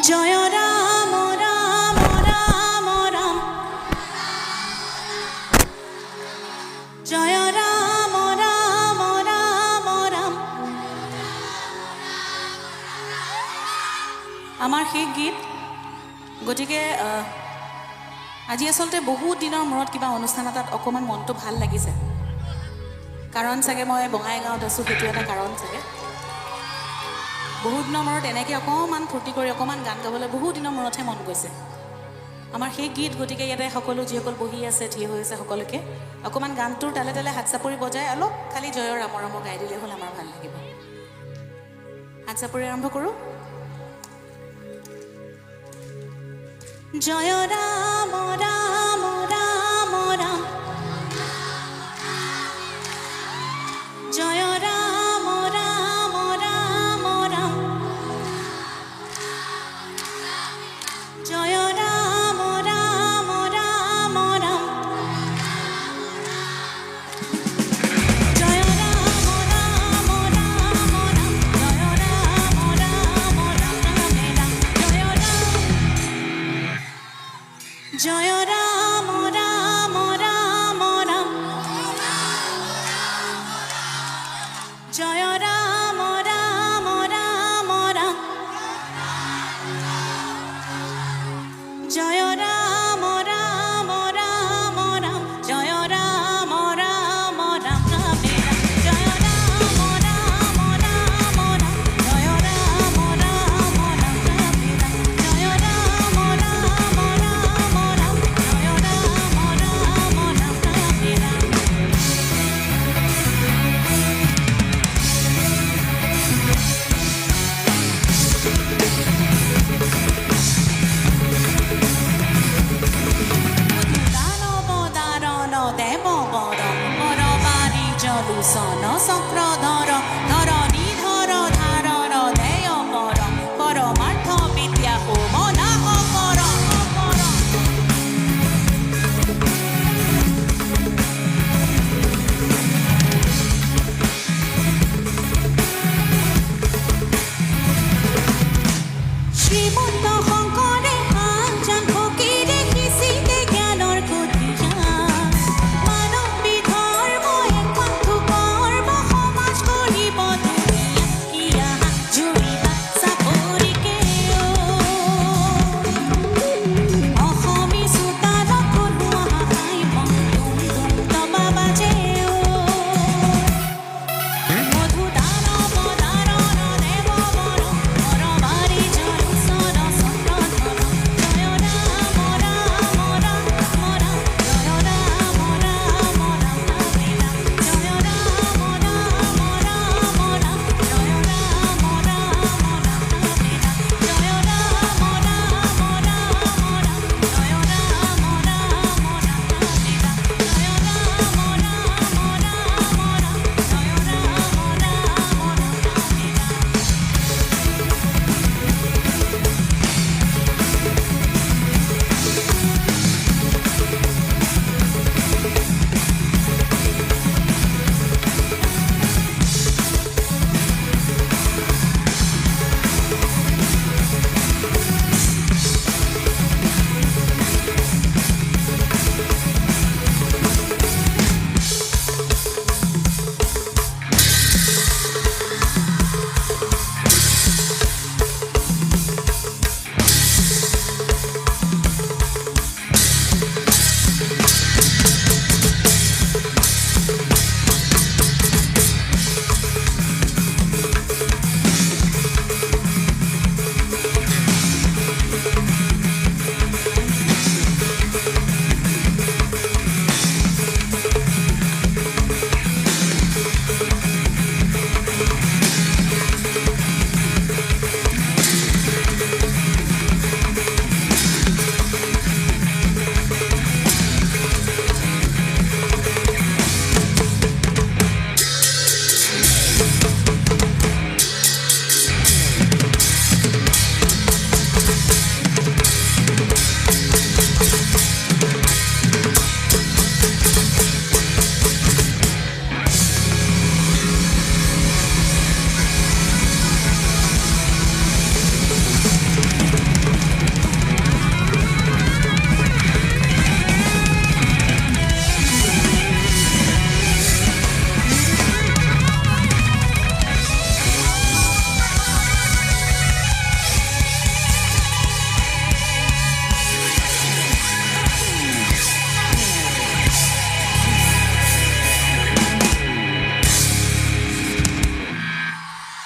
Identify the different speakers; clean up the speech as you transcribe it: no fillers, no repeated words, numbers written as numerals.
Speaker 1: জয় রাম রাম রাম রাম জয় রাম রাম রাম রাম আমাৰ সেই গীত গতিকে আজি আসলতে বহুত দিনৰ মূৰত কিবা অনুষ্ঠান এটাত অকণমান মনটো ভাল লাগিছে কাৰণ চাগে মই বঙাইগাঁৱত আছোঁ সেইটো এটা কাৰণ চাগে বহুত দিনৰ মূৰত এনেকৈ অকণমান ফূৰ্তি কৰি অকণমান গান গাবলৈ বহুত দিনৰ মূৰতহে মন গৈছে আমাৰ সেই গীত গতিকে ইয়াতে সকলো যিসকল বহি আছে থিয় হৈ আছে সকলোকে অকণমান গানটোৰ তালে তালে হাত চাপৰি বজাই অলপ খালি জয় ৰাম ৰাম গাই দিলে হ'ল আমাৰ ভাল লাগিব হাত চাপৰি আৰম্ভ কৰোঁ জয় ৰাম ৰাম ৰাম ৰাম জয়